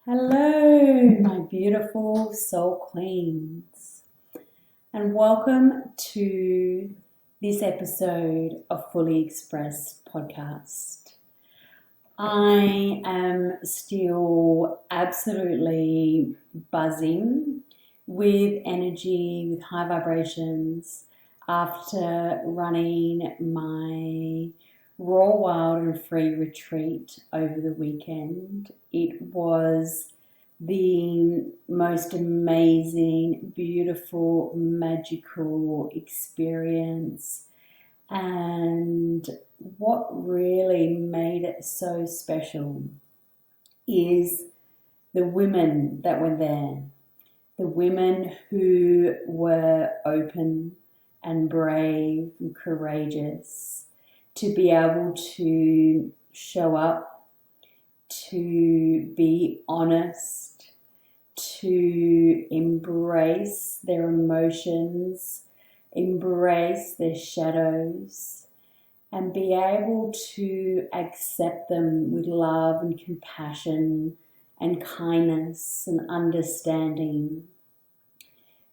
Hello, my beautiful soul queens, and welcome to this episode of Fully Expressed podcast. I am still absolutely buzzing with energy, with high vibrations after running my Raw, Wild and Free retreat over the weekend. It was the most amazing, beautiful, magical experience. And what really made it so special is the women that were there, the women who were open and brave and courageous to be able to show up, to be honest, to embrace their emotions, embrace their shadows, and be able to accept them with love and compassion and kindness and understanding,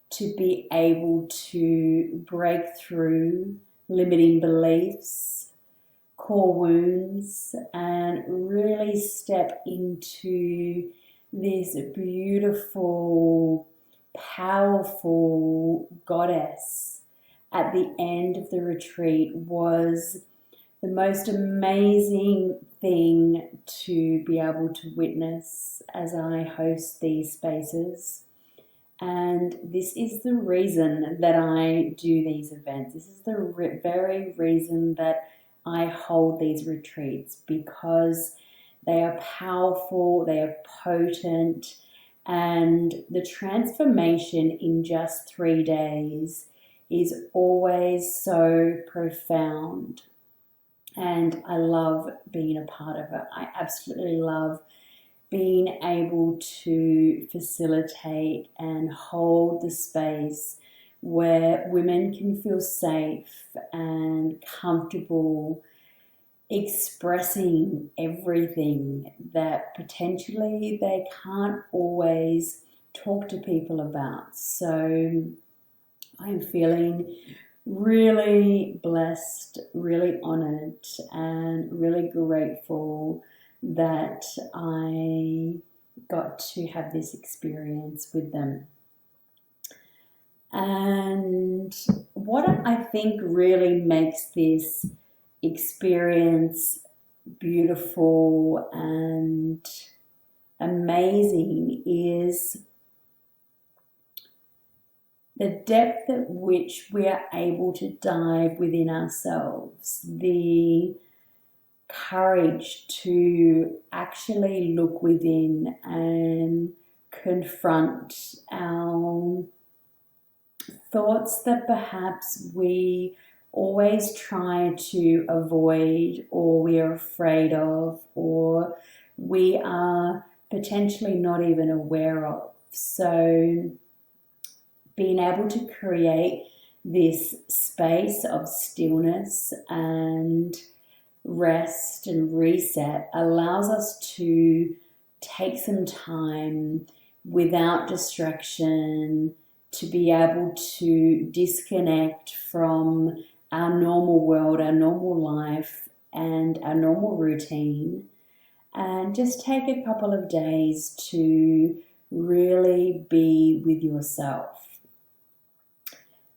to be able to break through limiting beliefs, core wounds, and really step into this beautiful, powerful goddess. At the end of the retreat was the most amazing thing to be able to witness as I host these spaces. And this is the reason that I do these events. This is the very reason that I hold these retreats, because they are powerful, they are potent, and the transformation in just 3 days is always so profound. And I love being a part of it. I absolutely love being able to facilitate and hold the space where women can feel safe and comfortable expressing everything that potentially they can't always talk to people about. So I'm feeling really blessed, really honored, and really grateful that I got to have this experience with them. And what I think really makes this experience beautiful and amazing is the depth at which we are able to dive within ourselves, the courage to actually look within and confront our thoughts that perhaps we always try to avoid, or we are afraid of, or we are potentially not even aware of. So being able to create this space of stillness and rest and reset allows us to take some time without distraction to be able to disconnect from our normal world, our normal life, and our normal routine, and just take a couple of days to really be with yourself.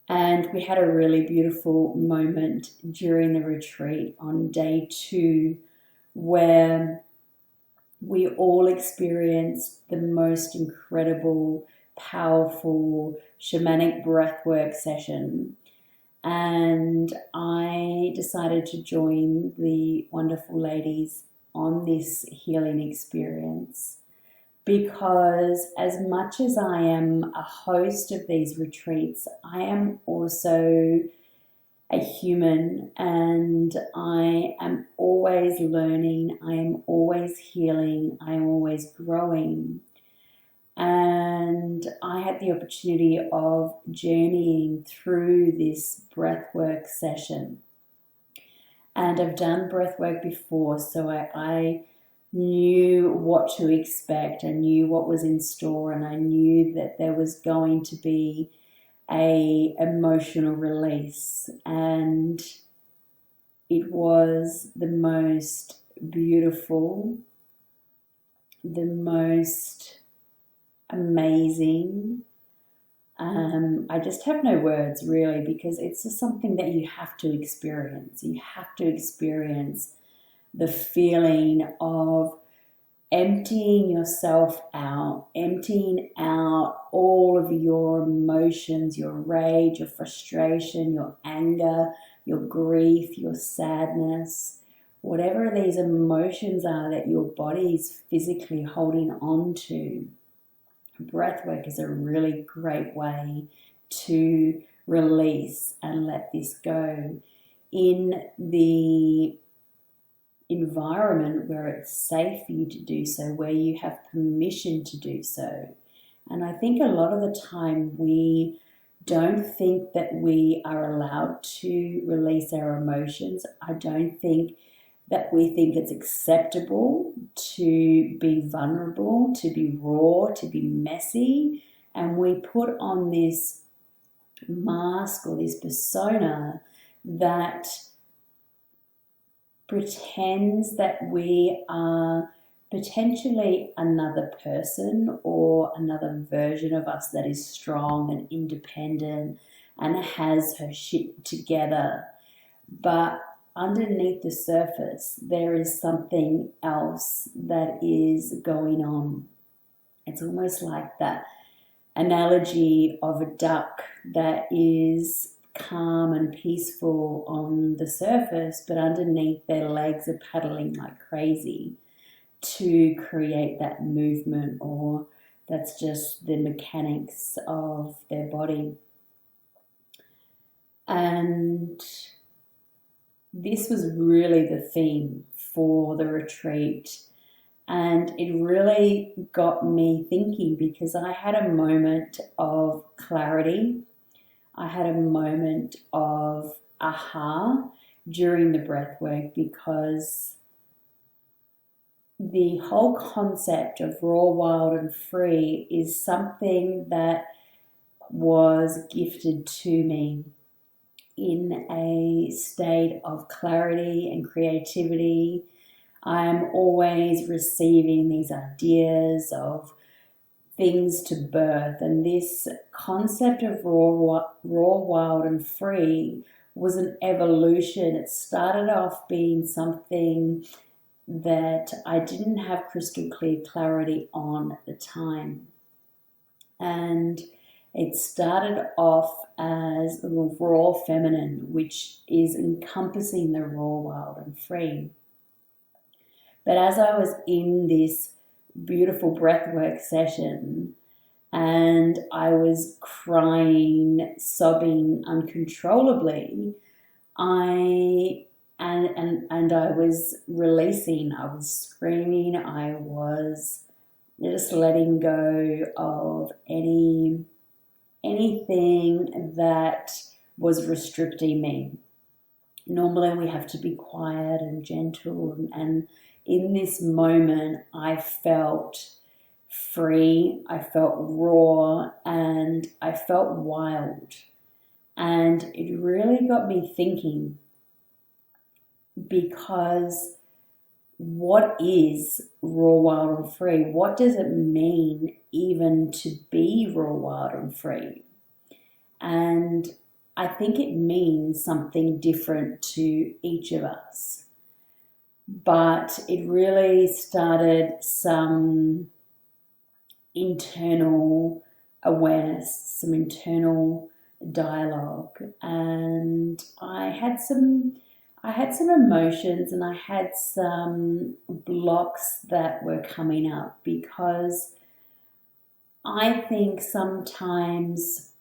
And we had a really beautiful moment during the retreat on day 2 where we all experienced the most incredible, powerful shamanic breathwork session. And I decided to join the wonderful ladies on this healing experience, because as much as I am a host of these retreats, I am also a human, and I am always learning, I am always healing, I am always growing. And I had the opportunity of journeying through this breathwork session. And I've done breathwork before, so I knew what to expect. I knew what was in store, and I knew that there was going to be a emotional release, and it was the most beautiful, the most amazing. I just have no words really, because it's just something that you have to experience. You have to experience the feeling of emptying yourself out, emptying out all of your emotions, your rage, your frustration, your anger, your grief, your sadness, whatever these emotions are that your body is physically holding on to. Breathwork is a really great way to release and let this go in the environment where it's safe for you to do so, where you have permission to do so. And I think a lot of the time we don't think that we are allowed to release our emotions. I don't think that we think it's acceptable to be vulnerable, to be raw, to be messy. And we put on this mask or this persona that pretends that we are potentially another person or another version of us that is strong and independent and has her shit together. But underneath the surface, there is something else that is going on. It's almost like that analogy of a duck that is calm and peaceful on the surface, but underneath their legs are paddling like crazy to create that movement, or that's just the mechanics of their body. And this was really the theme for the retreat. And it really got me thinking, because I had a moment of clarity. I had a moment of aha during the breath work, because the whole concept of raw, wild, and free is something that was gifted to me in a state of clarity and creativity. I am always receiving these ideas of things to birth, and this concept of raw, wild, and free was an evolution. It started off being something that I didn't have crystal clear clarity on at the time, and it started off as the raw feminine, which is encompassing the raw, wild, and free. But as I was in this beautiful breathwork session and I was crying, sobbing uncontrollably, I was releasing, I was screaming, I was just letting go of anything that was restricting me. Normally we have to be quiet and gentle, and in this moment I felt free, I felt raw, and I felt wild. And it really got me thinking, because what is raw, wild, and free? What does it mean even to be raw, wild, and free? And I think it means something different to each of us. But it really started some internal awareness, some internal dialogue, and I had some emotions, and I had some blocks that were coming up, because I think sometimes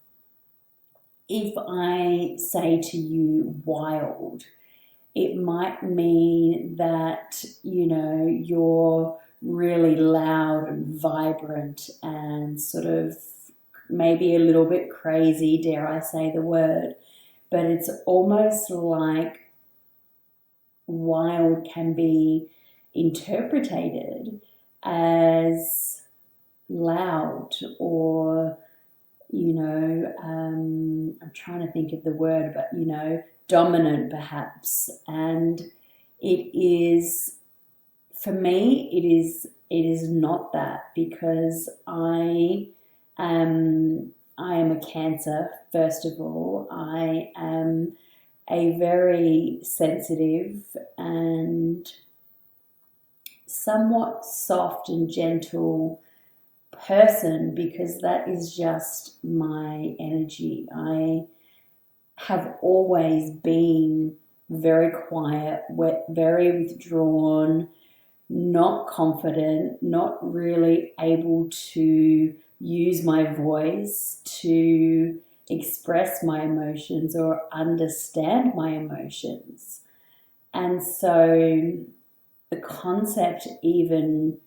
if I say to you wild, it might mean that, you're really loud and vibrant and sort of maybe a little bit crazy, dare I say the word. But it's almost like wild can be interpreted as loud or, I'm trying to think of the word, but, dominant perhaps. And it is, for me, it is not that, because I am a Cancer, first of all. I am a very sensitive and somewhat soft and gentle person, because that is just my energy. I have always been very quiet, very withdrawn, not confident, not really able to use my voice to express my emotions or understand my emotions. And so the concept, even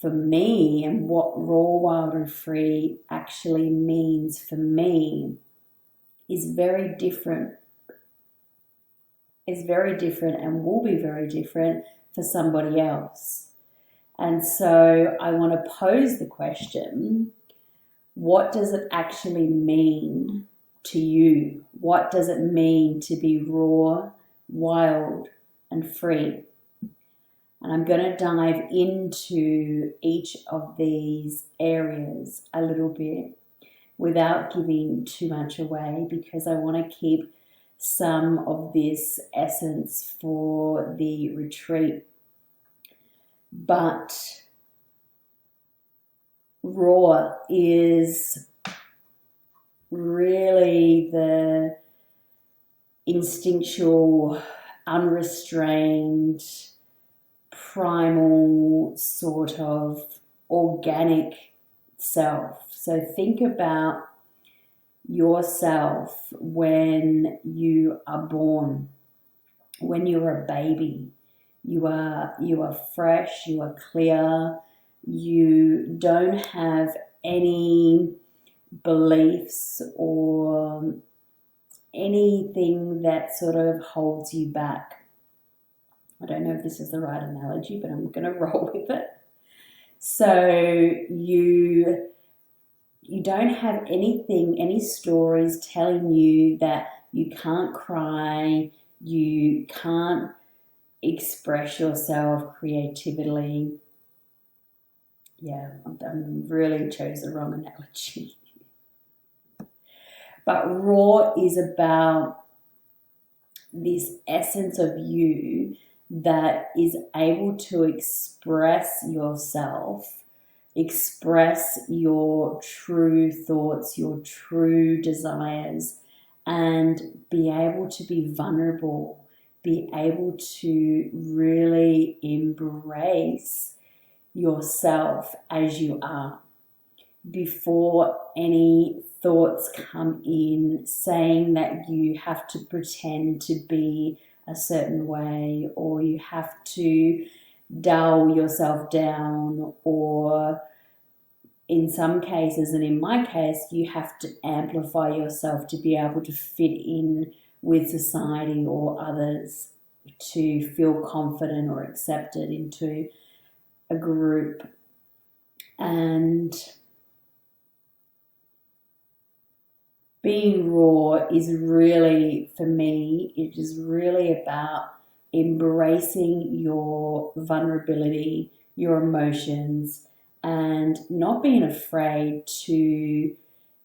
for me, and what raw, wild and free actually means for me is very different and will be very different for somebody else. And so I want to pose the question, what does it actually mean to you? What does it mean to be raw, wild and free? And I'm going to dive into each of these areas a little bit without giving too much away, because I want to keep some of this essence for the retreat. But raw is really the instinctual, unrestrained, primal sort of organic self. So think about yourself when you are born, when you're a baby. You are fresh, you are clear, you don't have any beliefs or anything that sort of holds you back. I don't know if this is the right analogy, but I'm going to roll with it. So you don't have anything, any stories telling you that you can't cry, you can't express yourself creatively. Yeah, I really chose the wrong analogy. But raw is about this essence of you that is able to express yourself, express your true thoughts, your true desires, and be able to be vulnerable, be able to really embrace yourself as you are, before any thoughts come in saying that you have to pretend to be a certain way, or you have to dull yourself down, or in some cases, and in my case, you have to amplify yourself to be able to fit in with society or others, to feel confident or accepted into a group. And being raw is really, for me, it is really about embracing your vulnerability, your emotions, and not being afraid to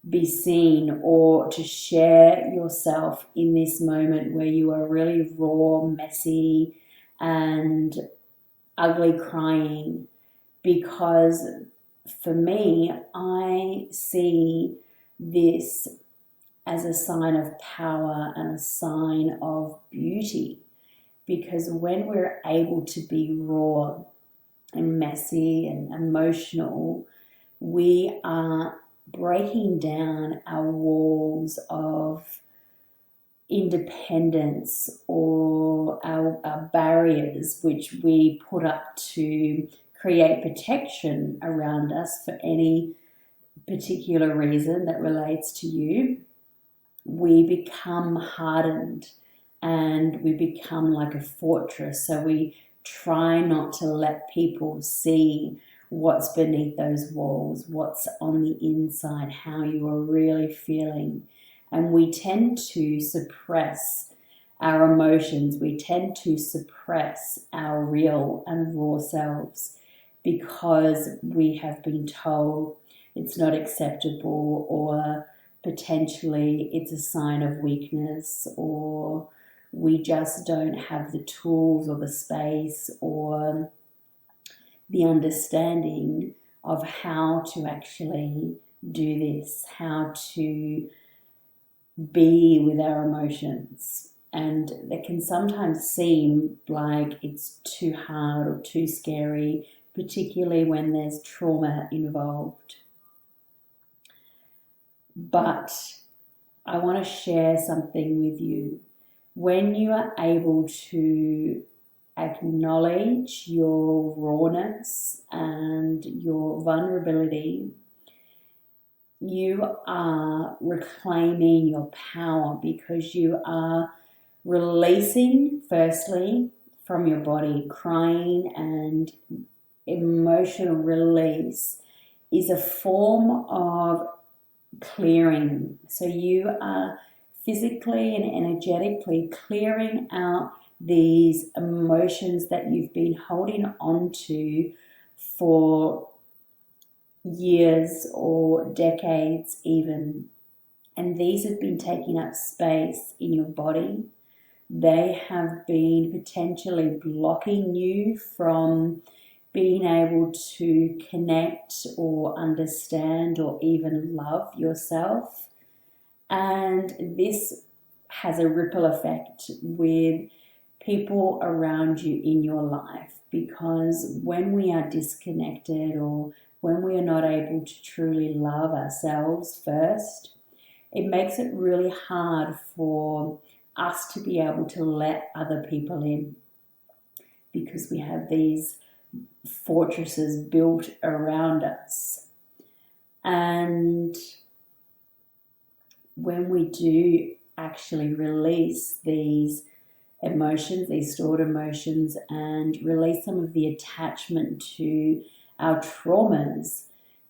be seen or to share yourself in this moment where you are really raw, messy, and ugly crying. Because for me, I see this as a sign of power and a sign of beauty. Because when we're able to be raw and messy and emotional, we are breaking down our walls of independence or our barriers which we put up to create protection around us for any particular reason that relates to you. We become hardened and we become like a fortress. So we try not to let people see what's beneath those walls, what's on the inside, how you are really feeling. And we tend to suppress our emotions. We tend to suppress our real and raw selves because we have been told it's not acceptable, or potentially it's a sign of weakness, or we just don't have the tools or the space or the understanding of how to actually do this, how to be with our emotions. And it can sometimes seem like it's too hard or too scary, particularly when there's trauma involved. But I want to share something with you. When you are able to acknowledge your rawness and your vulnerability, you are reclaiming your power, because you are releasing, firstly, from your body. Crying and emotional release is a form of clearing. So you are physically and energetically clearing out these emotions that you've been holding on to for years or decades even. And these have been taking up space in your body. They have been potentially blocking you from being able to connect or understand or even love yourself. And this has a ripple effect with people around you in your life, because when we are disconnected or when we are not able to truly love ourselves first, it makes it really hard for us to be able to let other people in, because we have these fortresses built around us. And when we do actually release these emotions, these stored emotions, and release some of the attachment to our traumas,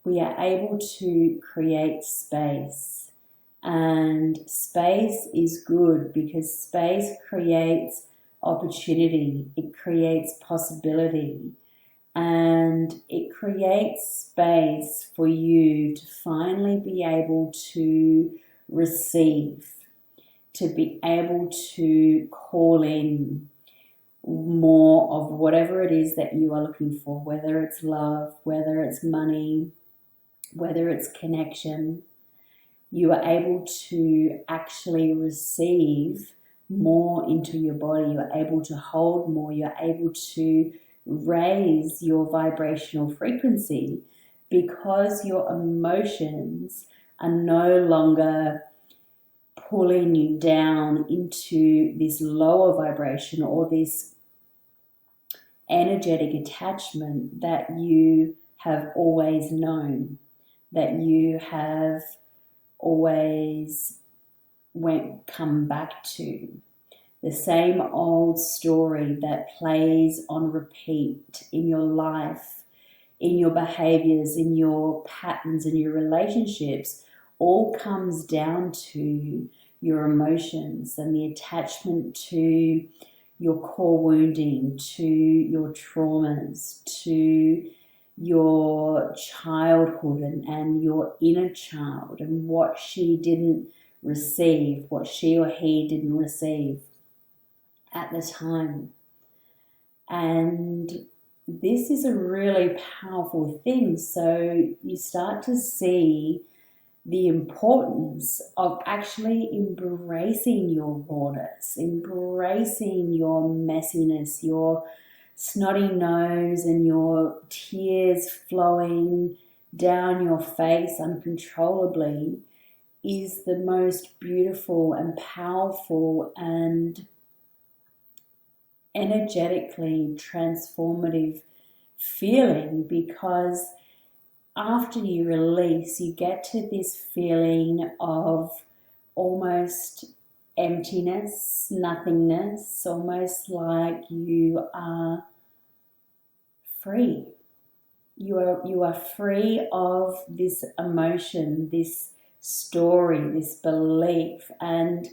we are able to create space. And space is good because space creates opportunity, it creates possibility, and it creates space for you to finally be able to receive, to be able to call in more of whatever it is that you are looking for, whether it's love, whether it's money, whether it's connection. You are able to actually receive more into your body. You're able to hold more. You're able to raise your vibrational frequency, because your emotions are no longer pulling you down into this lower vibration or this energetic attachment that you have always known, that you have always come back to. The same old story that plays on repeat in your life, in your behaviors, in your patterns, in your relationships, all comes down to your emotions and the attachment to your core wounding, to your traumas, to your childhood and your inner child, and what she didn't receive, what she or he didn't receive at the time. And this is a really powerful thing. So you start to see the importance of actually embracing your rawness, embracing your messiness, your snotty nose and your tears flowing down your face uncontrollably is the most beautiful and powerful and energetically transformative feeling, because after you release, you get to this feeling of almost emptiness, nothingness, almost like you are free. You are free of this emotion, this story, this belief. And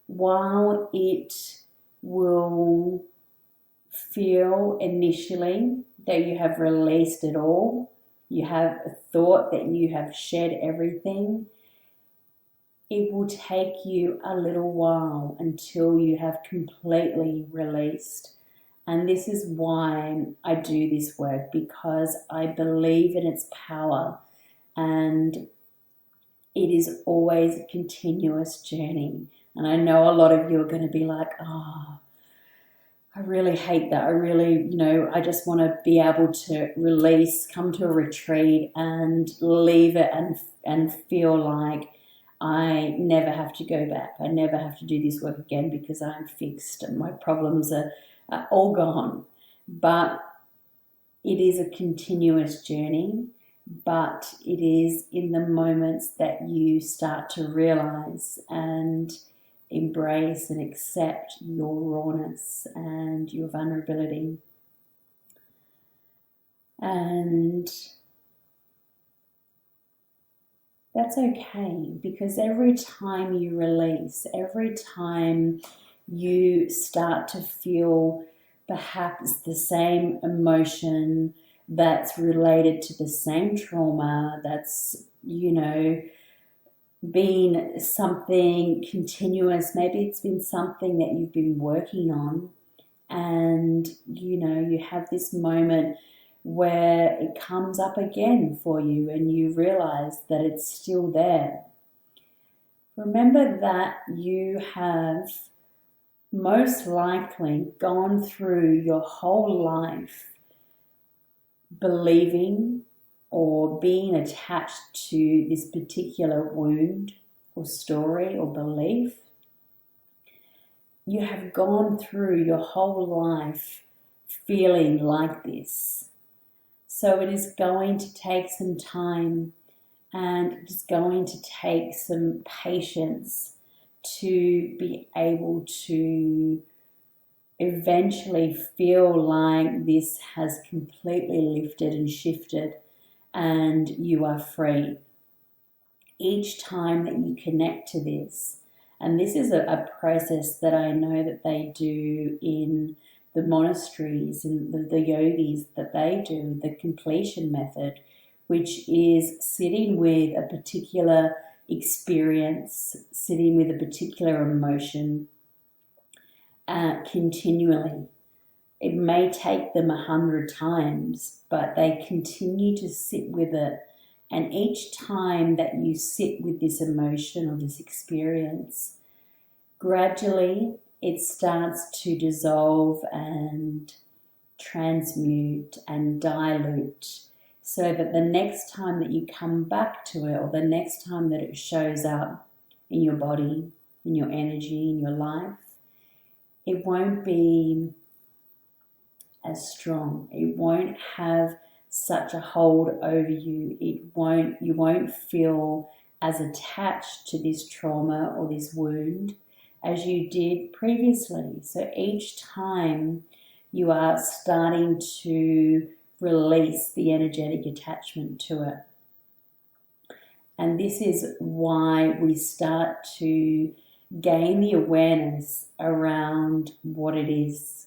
while it will feel initially that you have released it all, you have a thought that you have shed everything, it will take you a little while until you have completely released. And this is why I do this work, because I believe in its power, and it is always a continuous journey. And I know a lot of you are going to be like, oh, I really hate that. I really, I just want to be able to release, come to a retreat and leave it and feel like I never have to go back. I never have to do this work again because I'm fixed and my problems are all gone. But it is a continuous journey, but it is in the moments that you start to realize and embrace and accept your rawness and your vulnerability. And that's okay, because every time you release, every time you start to feel perhaps the same emotion that's related to the same trauma, that's, been something continuous, maybe it's been something that you've been working on, and you have this moment where it comes up again for you and you realize that it's still there. Remember that you have most likely gone through your whole life believing or being attached to this particular wound or story or belief. You have gone through your whole life feeling like this. So it is going to take some time, and it's going to take some patience to be able to eventually feel like this has completely lifted and shifted and you are free. Each time that you connect to this, and this is a process that I know that they do in the monasteries and the yogis, that they do the completion method, which is sitting with a particular experience, sitting with a particular emotion continually. It may take them 100 times, but they continue to sit with it. And each time that you sit with this emotion or this experience, gradually it starts to dissolve and transmute and dilute, so that the next time that you come back to it, or the next time that it shows up in your body, in your energy, in your life, it won't be as strong. It won't have such a hold over you. You won't feel as attached to this trauma or this wound as you did previously. So each time you are starting to release the energetic attachment to it. And this is why we start to gain the awareness around what it is.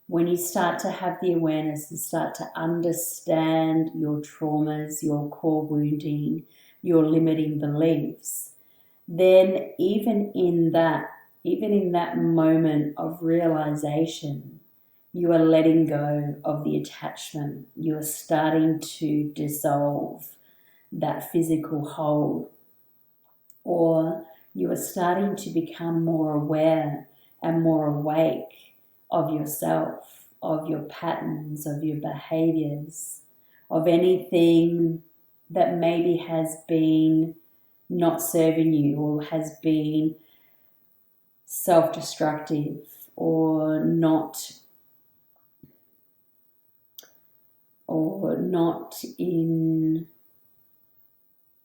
When you start to have the awareness and start to understand your traumas, your core wounding, your limiting beliefs, then even in that moment of realization, you are letting go of the attachment. You are starting to dissolve that physical hold, or you are starting to become more aware and more awake of yourself, of your patterns, of your behaviors, of anything that maybe has been not serving you, or has been self-destructive, or not in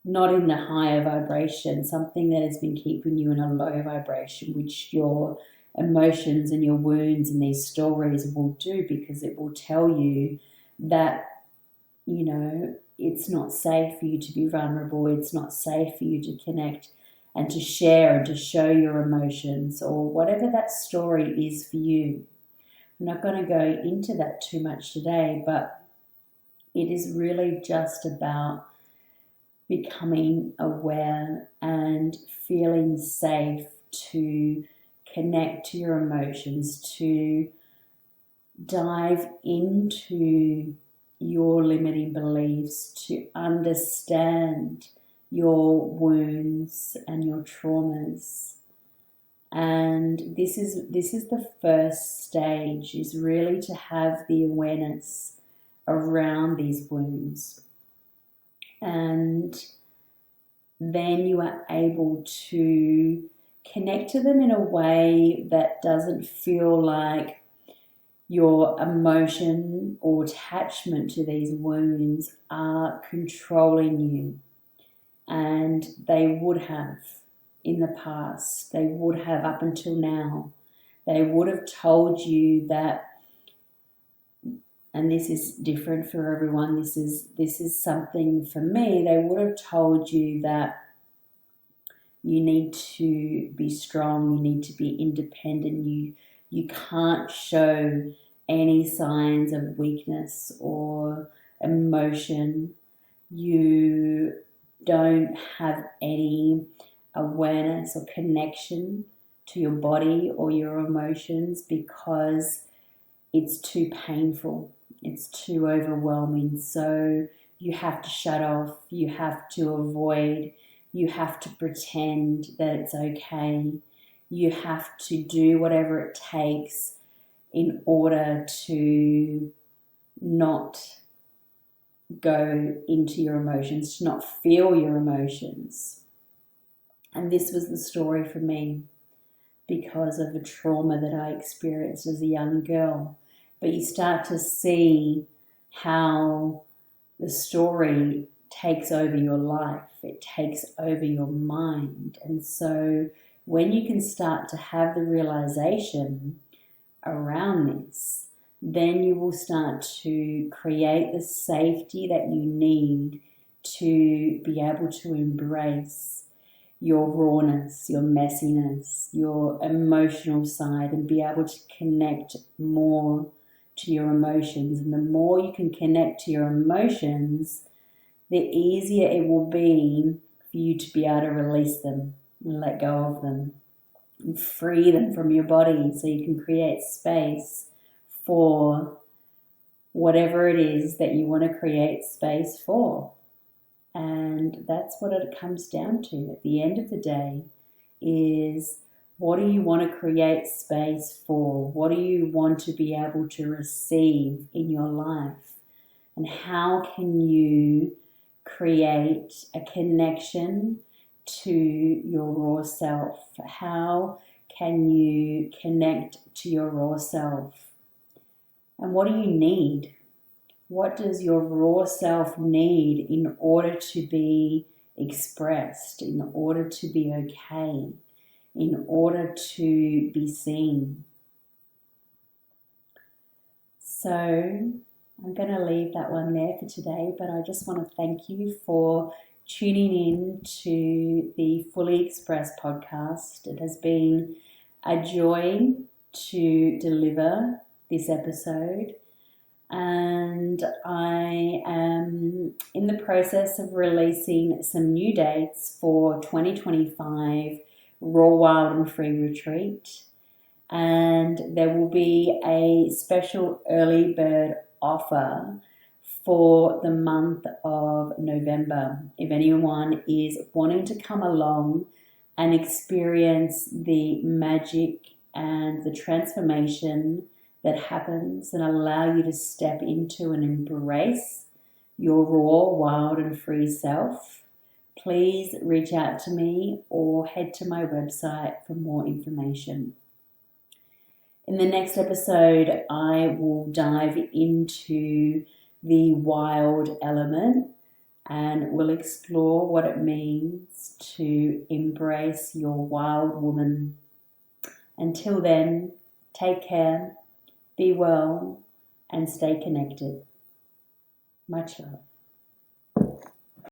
the higher vibration, something that has been keeping you in a low vibration, which your emotions and your wounds and these stories will do, because it will tell you that, it's not safe for you to be vulnerable, it's not safe for you to connect and to share and to show your emotions, or whatever that story is for you. I'm not going to go into that too much today, but it is really just about becoming aware and feeling safe to connect to your emotions, to dive into your limiting beliefs, to understand your wounds and your traumas. And this is the first stage, is really to have the awareness around these wounds. And then you are able to connect to them in a way that doesn't feel like your emotion or attachment to these wounds are controlling you. And they would have in the past. They would have up until now. They would have told you that, and this is different for everyone, this is something for me, they would have told you that you need to be strong, you need to be independent, you can't show any signs of weakness or emotion, you don't have any awareness or connection to your body or your emotions because it's too painful, it's too overwhelming. So you have to shut off, you have to avoid, you have to pretend that it's okay, you have to do whatever it takes in order to not go into your emotions, to not feel your emotions. And this was the story for me because of the trauma that I experienced as a young girl. But you start to see how the story takes over your life, it takes over your mind. And so when you can start to have the realization around this, then you will start to create the safety that you need to be able to embrace your rawness, your messiness, your emotional side, and be able to connect more to your emotions. And the more you can connect to your emotions, the easier it will be for you to be able to release them and let go of them and free them from your body, so you can create space for whatever it is that you want to create space for. And that's what it comes down to at the end of the day, is what do you want to create space for? What do you want to be able to receive in your life? And how can you create a connection to your raw self? How can you connect to your raw self? And what do you need? What does your raw self need in order to be expressed, in order to be okay, in order to be seen? So I'm going to leave that one there for today, but I just want to thank you for tuning in to the Fully Expressed podcast. It has been a joy to deliver this episode. And I am in the process of releasing some new dates for 2025 Raw, Wild and Free Retreat. And there will be a special early bird offer for the month of November. If anyone is wanting to come along and experience the magic and the transformation that happens and allow you to step into and embrace your raw, wild and free self, please reach out to me or head to my website for more information. In the next episode, I will dive into the wild element and we'll explore what it means to embrace your wild woman. Until then, take care, be well, and stay connected. Much love.